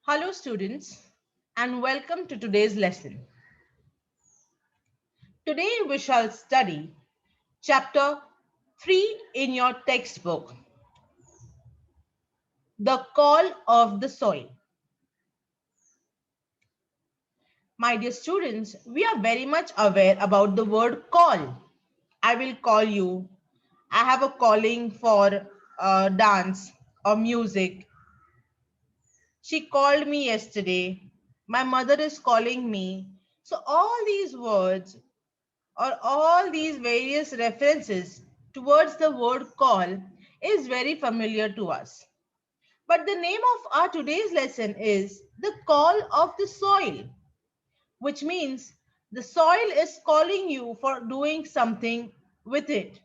Hello students and welcome to today's lesson. Today we shall study chapter 3 in your textbook, The Call of the Soil. My dear students, we are very much aware about the word call. I will call you. I have a calling for dance or music. She called me yesterday. My mother is calling me. So all these words or all these various references towards the word call is very familiar to us. But the name of our today's lesson is the call of the soil, which means the soil is calling you for doing something with it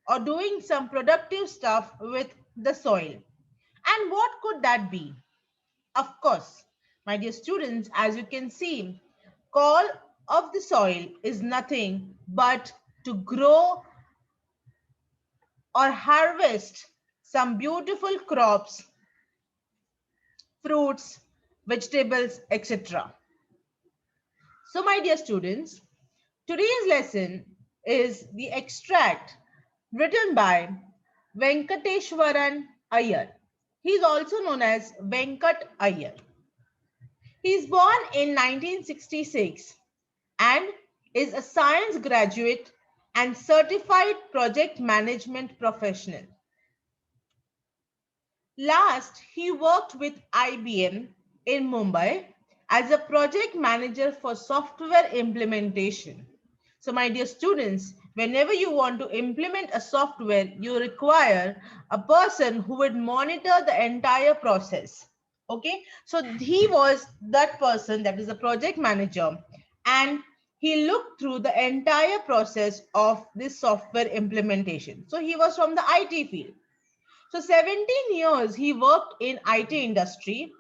or doing some productive stuff with the soil. And what could that be? Of course, my dear students, as you can see, call of the soil is nothing but to grow or harvest some beautiful crops, fruits, vegetables, etc. So, my dear students, today's lesson is the extract written by Venkateshwaran Iyer. He is also known as Venkat Iyer. He is born in 1966 and is a science graduate and certified project management professional. Last, he worked with IBM in Mumbai as a project manager for software implementation. So, my dear students, whenever you want to implement a software, you require a person who would monitor the entire process. Okay, so he was that person, that is a project manager, and he looked through the entire process of this software implementation. So, he was from the IT field. So 17 years he worked in IT industry,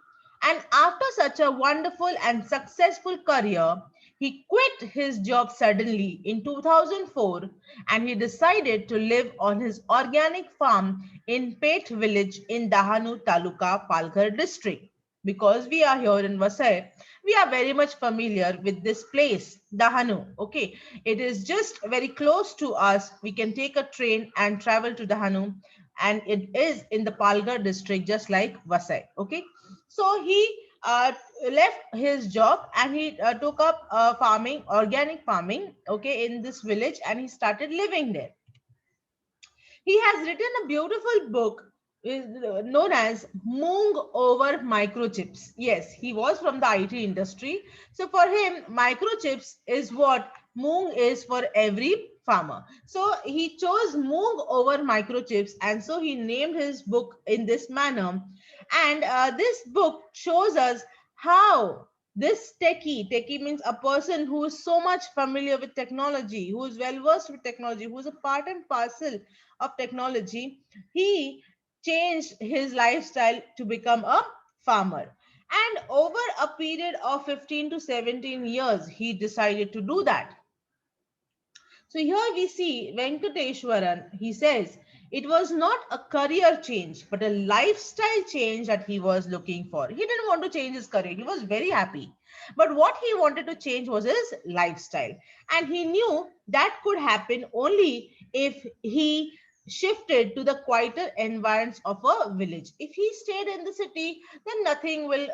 and after such a wonderful and successful career, he quit his job suddenly in 2004 and he decided to live on his organic farm in Pet village in Dahanu Taluka, Palghar district. Because we are here in Vasai, we are very much familiar with this place, Dahanu. Okay, it is just very close to us. We can take a train and travel to Dahanu, and it is in the Palghar district, just like Vasai. Okay, so he left his job and he took up farming, organic farming, okay, in this village, and he started living there. He has written a beautiful book known as Moong over microchips. Yes, he was from the IT industry. So for him, microchips is what Moong is for every farmer. So he chose Moong over microchips, and so he named his book in this manner. And this book shows us how this techie means a person who is so much familiar with technology, who is well versed with technology, who is a part and parcel of technology, he changed his lifestyle to become a farmer. And over a period of 15 to 17 years, he decided to do that. So here we see Venkateshwaran, he says it was not a career change, but a lifestyle change that he was looking for. He didn't want to change his career, he was very happy. But what he wanted to change was his lifestyle. And he knew that could happen only if he shifted to the quieter environs of a village. If he stayed in the city, then nothing will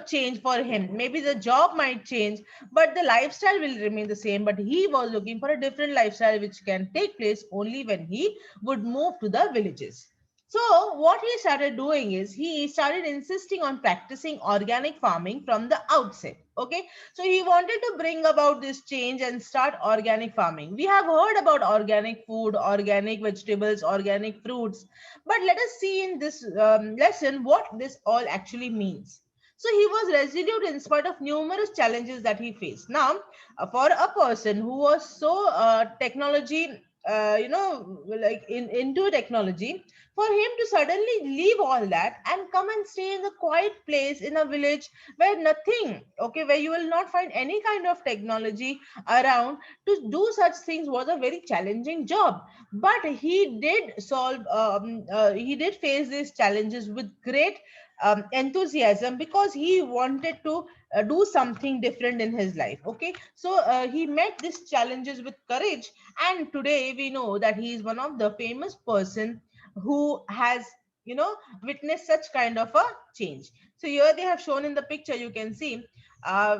change for him. Maybe the job might change, but the lifestyle will remain the same. But he was looking for a different lifestyle which can take place only when he would move to the villages. So what he started doing is he started insisting on practicing organic farming from the outset. Okay, so he wanted to bring about this change and start organic farming. We have heard about organic food, organic vegetables, organic fruits, but let us see in this lesson what this all actually means. So he was resolute in spite of numerous challenges that he faced. Now, for a person who was so technology, like into technology, for him to suddenly leave all that and come and stay in a quiet place in a village where nothing, okay, where you will not find any kind of technology around, to do such things was a very challenging job. But he did solve, he did face these challenges with great enthusiasm, because he wanted to do something different in his life. Okay, so he met these challenges with courage, and today we know that he is one of the famous person who has, witnessed such kind of a change. So here they have shown in the picture, you can see,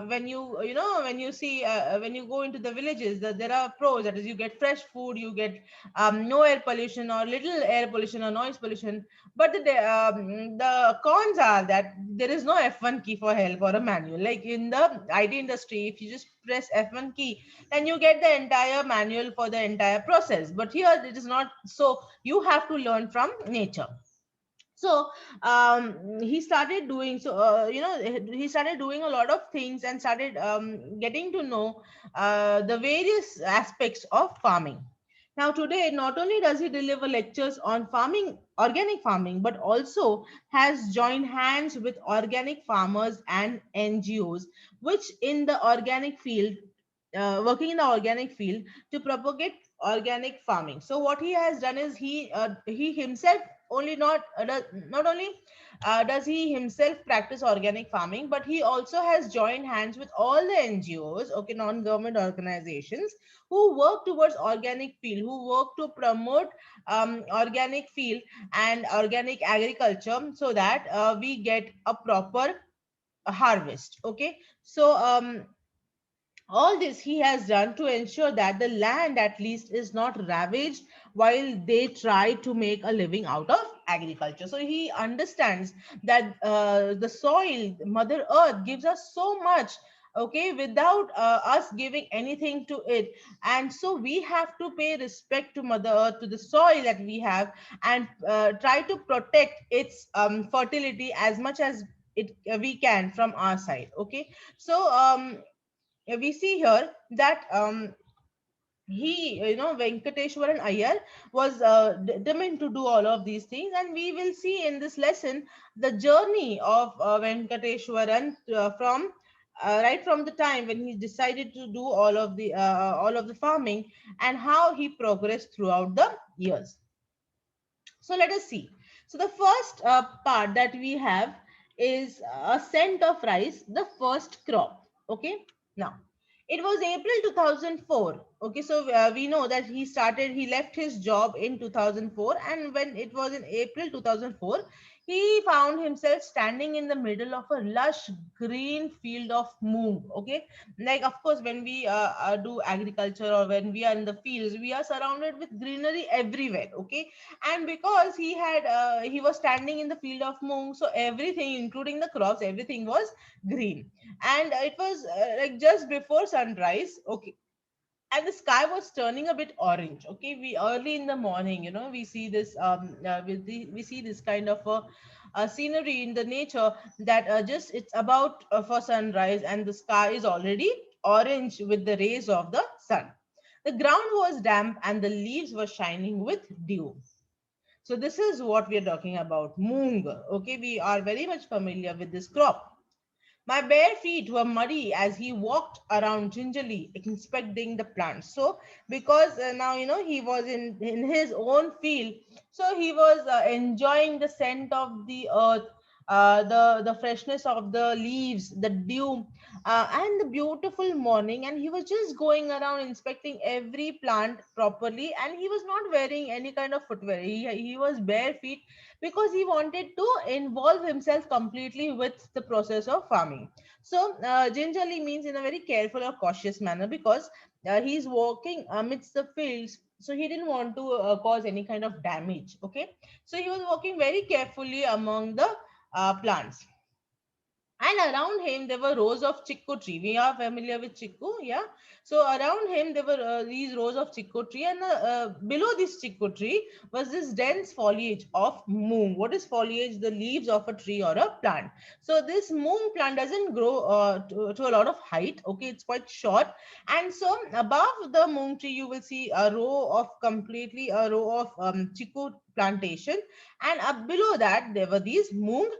when when you see, when you go into the villages, there are pros, that is, you get fresh food, you get no air pollution or little air pollution or noise pollution. But the cons are that there is no F1 key for help or a manual. Like in the IT industry, if you just press F1 key, then you get the entire manual for the entire process. But here it is not so. You have to learn from nature. So he started doing, he started doing a lot of things and started getting to know the various aspects of farming. Now today, not only does he deliver lectures on farming, organic farming, but also has joined hands with organic farmers and NGOs, which in the organic field, working in the organic field to propagate organic farming. So what he has done is he himself only not only does he himself practice organic farming, but he also has joined hands with all the NGOs, okay, non-government organizations, who work towards organic field, who work to promote organic field and organic agriculture, so that we get a proper harvest. Okay, so all this he has done to ensure that the land at least is not ravaged while they try to make a living out of agriculture. So he understands that the soil, Mother Earth, gives us so much, okay, without us giving anything to it. And so we have to pay respect to Mother Earth, to the soil that we have, and try to protect its fertility as much as we can from our side. Okay, so we see here that he, Venkateshwaran Iyer was determined to do all of these things, and we will see in this lesson the journey of Venkateshwaran from right from the time when he decided to do all of the farming, and how he progressed throughout the years. So let us see. So the first part that we have is a scent of rice, the first crop. Okay. Now, it was April 2004. Okay. So we know that he left his job in 2004. And when it was in April 2004, he found himself standing in the middle of a lush green field of moong. Okay. Like, of course, when we do agriculture, or when we are in the fields, we are surrounded with greenery everywhere. Okay, and because he was standing in the field of moong, so everything, including the crops, everything was green. And it was like just before sunrise. Okay, and the sky was turning a bit orange. Okay, we early in the morning, we see this we see this kind of a scenery in the nature, that just it's about for sunrise, and the sky is already orange with the rays of the sun. The ground was damp and the leaves were shining with dew. So this is what we are talking about, moong. Okay, we are very much familiar with this crop. My bare feet were muddy as he walked around gingerly, inspecting the plants. So, because now he was in his own field, so he was enjoying the scent of the earth, the freshness of the leaves, the dew, and the beautiful morning. And he was just going around inspecting every plant properly. And he was not wearing any kind of footwear. He was bare feet, because he wanted to involve himself completely with the process of farming. So, gingerly means in a very careful or cautious manner, because he's walking amidst the fields. So he didn't want to cause any kind of damage. Okay, so he was walking very carefully among the plants, and around him there were rows of chiku tree. We are familiar with chiku, yeah. So around him there were these rows of chiku tree, and below this chiku tree was this dense foliage of moong. What is foliage? The leaves of a tree or a plant. So this moong plant doesn't grow to a lot of height. Okay, it's quite short. And so above the moong tree you will see a row of chiku plantation, and up below that there were these moong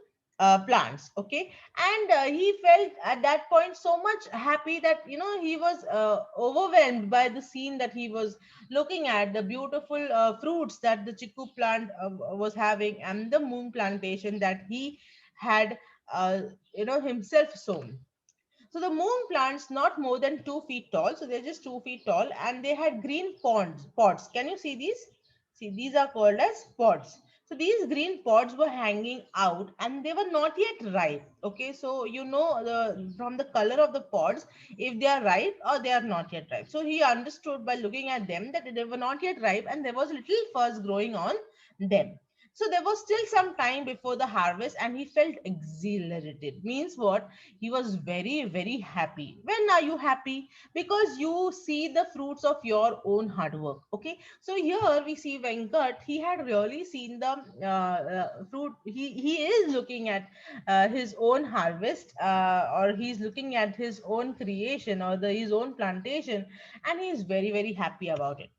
plants. Okay, and he felt at that point so much happy that he was overwhelmed by the scene that he was looking at, the beautiful fruits that the chiku plant was having, and the moong plantation that he had uh, himself sown. So the moon plants not more than 2 feet tall. So they're just 2 feet tall, and they had green pods. Can you see these? See, these are called as pods. So these green pods were hanging out, and they were not yet ripe. Okay, so you know the from the color of the pods if they are ripe or they are not yet ripe. So he understood by looking at them that they were not yet ripe, and there was little fuzz growing on them. So there was still some time before the harvest, and he felt exhilarated. Means what? He was very, very happy. When are you happy? Because you see the fruits of your own hard work. Okay. So here we see Venkat. He had really seen the fruit. He is looking at his own harvest, or he's looking at his own creation, or his own plantation, and he is very, very happy about it.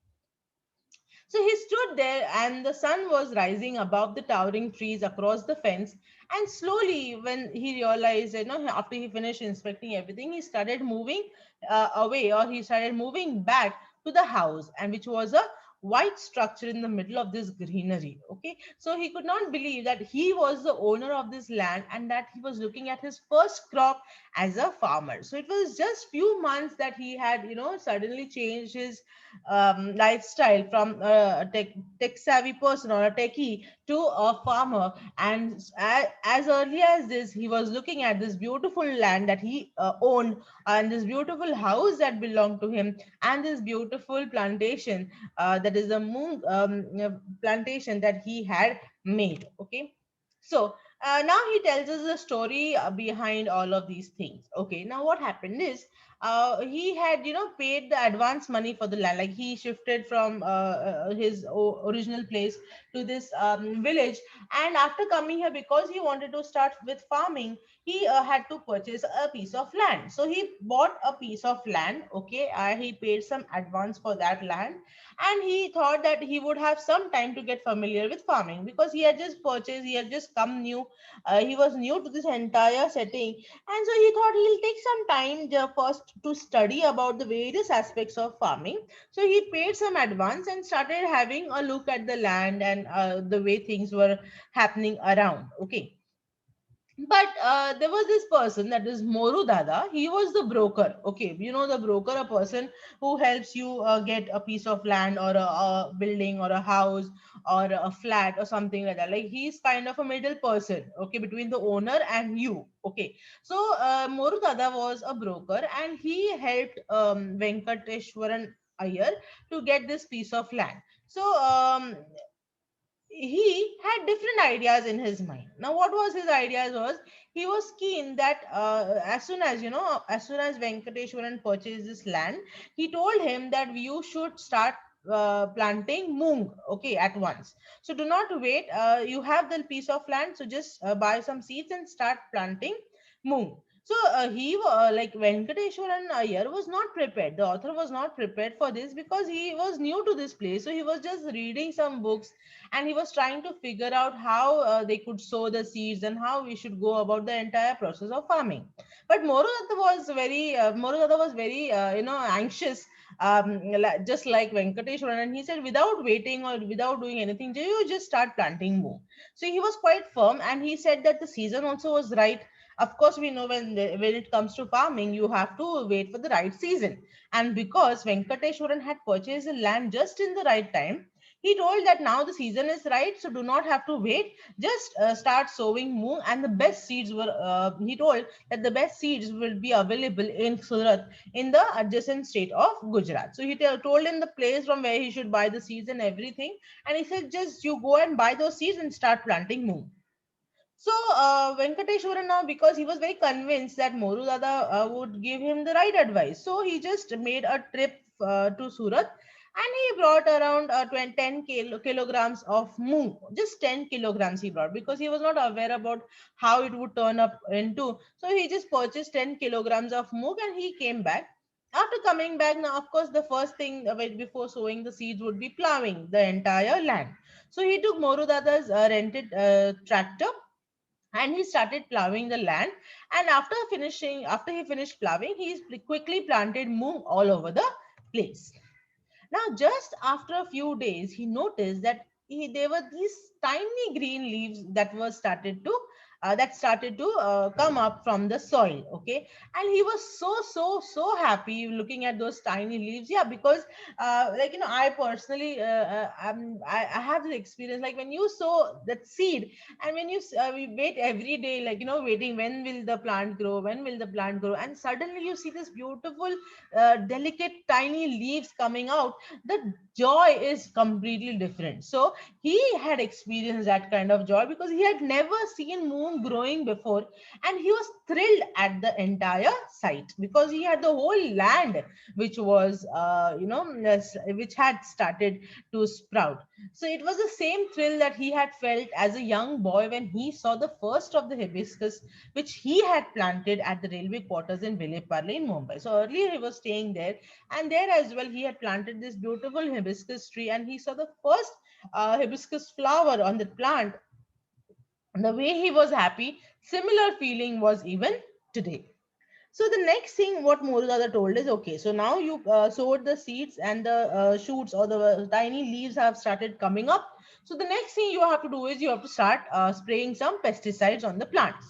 So he stood there, and the sun was rising above the towering trees across the fence. And slowly, when he realized, after he finished inspecting everything, he started moving away, or he started moving back to the house, and which was a white structure in the middle of this greenery. Okay, so he could not believe that he was the owner of this land, and that he was looking at his first crop as a farmer. So it was just few months that he had, suddenly changed his lifestyle from a tech savvy person or a techie to a farmer. And as early as this, he was looking at this beautiful land that he owned, and this beautiful house that belonged to him, and this beautiful plantation, that is a moon plantation that he had made. Okay, so now he tells us the story behind all of these things. Okay, now what happened is, he had, paid the advance money for the land. Like, he shifted from his original place to this village, and after coming here, because he wanted to start with farming, he had to purchase a piece of land. So he bought a piece of land. Okay, he paid some advance for that land, and he thought that he would have some time to get familiar with farming, because he had just purchased, he had just come new, he was new to this entire setting. And so he thought he'll take some time first to study about the various aspects of farming. So he paid some advance and started having a look at the land, and the way things were happening around. Okay, but there was this person, that is Moru Dada. He was the broker. Okay, you know the broker, a person who helps you get a piece of land, or a building, or a house, or a flat, or something like that. Like, he's kind of a middle person, okay, between the owner and you. Okay, so Moru Dada was a broker, and he helped Venkateshwaran Iyer to get this piece of land. So he had different ideas in his mind. Now, what was his ideas was, he was keen that as soon as Venkateshwaran purchased this land, he told him that you should start planting moong, okay, at once. So do not wait. You have the piece of land, so just buy some seeds and start planting moong. So like Venkateshwaran Iyer was not prepared. The author was not prepared for this, because he was new to this place. So he was just reading some books, and he was trying to figure out how they could sow the seeds, and how we should go about the entire process of farming. But Morudata was very anxious, just like Venkateshwaran, and he said, without waiting or without doing anything, do you just start planting more. So he was quite firm, and he said that the season also was right. Of course, we know when it comes to farming, you have to wait for the right season. And because Venkateshwaran had purchased the land just in the right time, he told that now the season is right, so do not have to wait. Just start sowing moong, and the best seeds were. He told that the best seeds will be available in Surat, in the adjacent state of Gujarat. So he told him the place from where he should buy the seeds and everything, and he said, just you go and buy those seeds and start planting moong. So Venkateshwaran, now, because he was very convinced that Moru Dada would give him the right advice, so he just made a trip to Surat, and he brought around 10 kilograms of moong. Just 10 kilograms he brought, because he was not aware about how it would turn up into. So he just purchased 10 kilograms of moong, and he came back. After coming back, now, of course, the first thing before sowing the seeds would be plowing the entire land. So he took Moru Dada's rented tractor, and he started plowing the land. And after he finished plowing, he quickly planted moong all over the place. Now, just after a few days, he noticed that there were these tiny green leaves that were started to that started to come up from the soil. Okay, and he was so happy looking at those tiny leaves. Yeah, because like I personally I have this experience, like when you sow that seed, and when we wait every day, like waiting when will the plant grow, when will the plant grow, and suddenly you see this beautiful delicate tiny leaves coming out. The joy is completely different. So he had experienced that kind of joy because he had never seen moon growing before, and he was thrilled at the entire site because he had the whole land which was which had started to sprout. So it was the same thrill that he had felt as a young boy when he saw the first of the hibiscus which he had planted at the railway quarters in Vileparle in Mumbai. So earlier he was staying there, and there as well he had planted this beautiful hibiscus tree, and he saw the first hibiscus flower on the plant. The way he was happy, similar feeling was even today. So the next thing what Morudada told is, okay, so now you sowed the seeds and the shoots or the tiny leaves have started coming up. So the next thing you have to do is you have to start spraying some pesticides on the plants.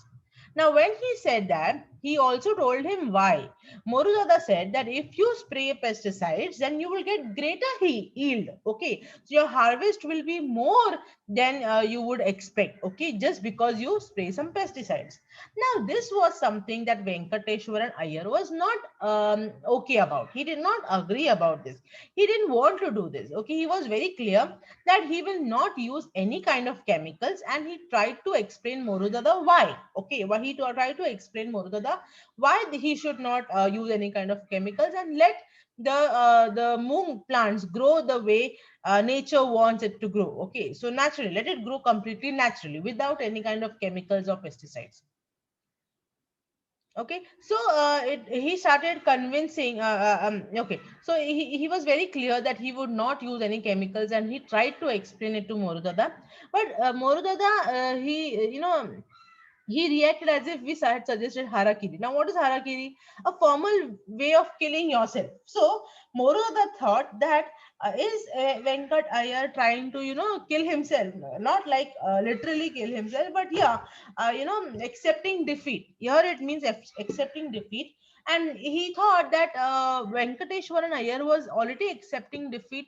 Now, when he said that, he also told him why. Morudada said that if you spray pesticides, then you will get greater yield. Okay, so your harvest will be more than you would expect. Okay, just because you spray some pesticides. Now, this was something that Venkateshwaran Iyer was not okay about. He did not agree about this. He didn't want to do this. Okay, he was very clear that he will not use any kind of chemicals, and he tried to explain Morudada why. Okay, why he tried to explain Morudada why he should not use any kind of chemicals and let the moong plants grow the way nature wants it to grow. Okay, so naturally, let it grow completely naturally without any kind of chemicals or pesticides. Okay, so he started convincing okay, so he was very clear that he would not use any chemicals, and he tried to explain it to Morudada. But Morudada, he reacted as if we had suggested harakiri. Now, what is harakiri? A formal way of killing yourself. So, Morudada thought that is Venkat Iyer trying to, kill himself? Not like literally kill himself, but yeah, accepting defeat. Here it means accepting defeat. And he thought that Venkateshwaran Iyer was already accepting defeat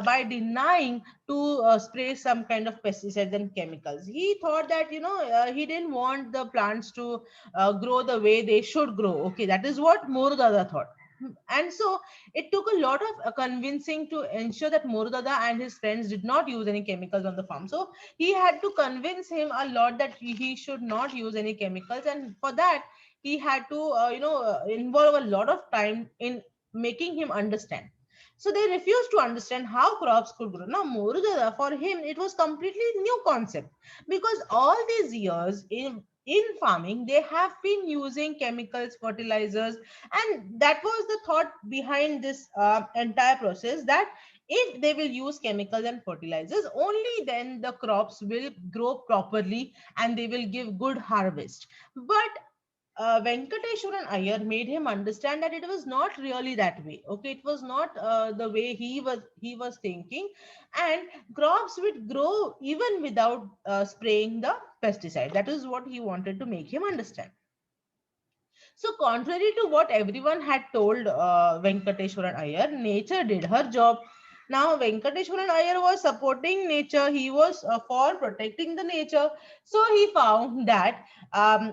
by denying to spray some kind of pesticides and chemicals. He thought that he didn't want the plants to grow the way they should grow. Okay, that is what Morudada thought. And so it took a lot of convincing to ensure that Morudada and his friends did not use any chemicals on the farm. So he had to convince him a lot that he should not use any chemicals, and for that he had to involve a lot of time in making him understand. So they refused to understand how crops could grow. Now, Morudada, for him, it was completely new concept because all these years in farming, they have been using chemicals, fertilizers, and that was the thought behind this entire process, that if they will use chemicals and fertilizers, only then the crops will grow properly and they will give good harvest. But Venkateshwaran Iyer made him understand that it was not really that way. Okay, it was not the way he was thinking, and crops would grow even without spraying the pesticide. That is what he wanted to make him understand. So, contrary to what everyone had told Venkateshwaran Iyer, nature did her job. Now, Venkateshwaran Iyer was supporting nature, he was for protecting the nature. So, he found that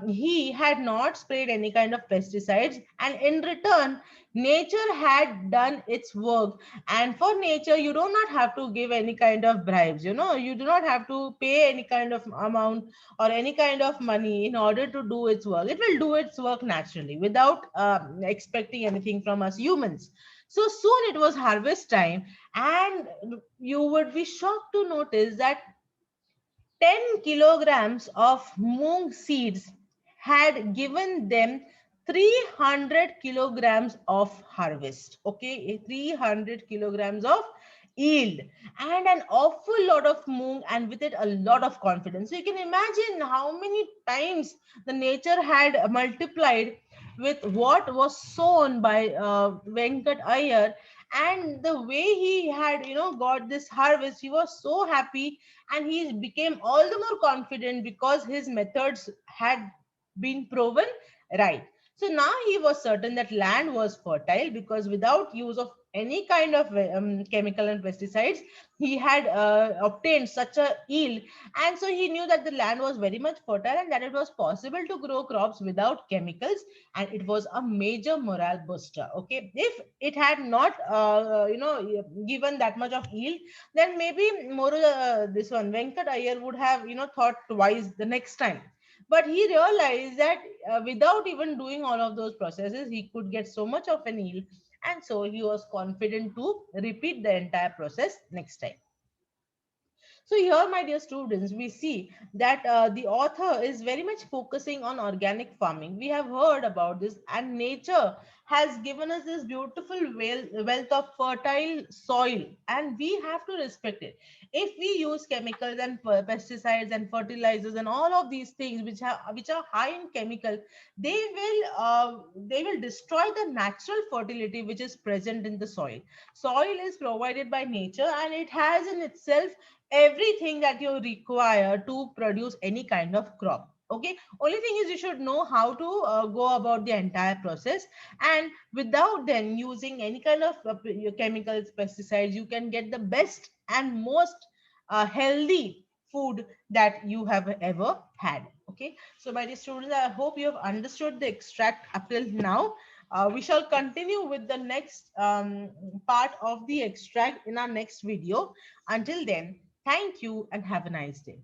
he had not sprayed any kind of pesticides, and in return, nature had done its work. And for nature, you do not have to give any kind of bribes, you do not have to pay any kind of amount or any kind of money in order to do its work. It will do its work naturally without expecting anything from us humans. So soon it was harvest time, and you would be shocked to notice that 10 kilograms of moong seeds had given them 300 kilograms of harvest. Okay, 300 kilograms of yield, and an awful lot of moong, and with it a lot of confidence. So you can imagine how many times the nature had multiplied with what was sown by Venkat Iyer, And the way he had, got this harvest, he was so happy, and he became all the more confident because his methods had been proven right. So now he was certain that land was fertile, because without use of any kind of chemical and pesticides, he had obtained such a yield. And so he knew that the land was very much fertile, and that it was possible to grow crops without chemicals. And it was a major morale booster. Okay, if it had not given that much of yield, then maybe more this one Venkat Iyer would have thought twice the next time. But he realized that without even doing all of those processes, he could get so much of an yield, and so he was confident to repeat the entire process next time. So here, my dear students, we see that the author is very much focusing on organic farming. We have heard about this, and nature has given us this beautiful wealth of fertile soil, and we have to respect it. If we use chemicals and pesticides and fertilizers and all of these things which are high in chemical, they will destroy the natural fertility which is present in the soil. Soil is provided by nature, and it has in itself everything that you require to produce any kind of crop. Okay, only thing is you should know how to go about the entire process, and without then using any kind of chemicals, pesticides, you can get the best and most healthy food that you have ever had. Okay, so my dear students, I hope you have understood the extract up till now. We shall continue with the next part of the extract in our next video. Until then, thank you and have a nice day.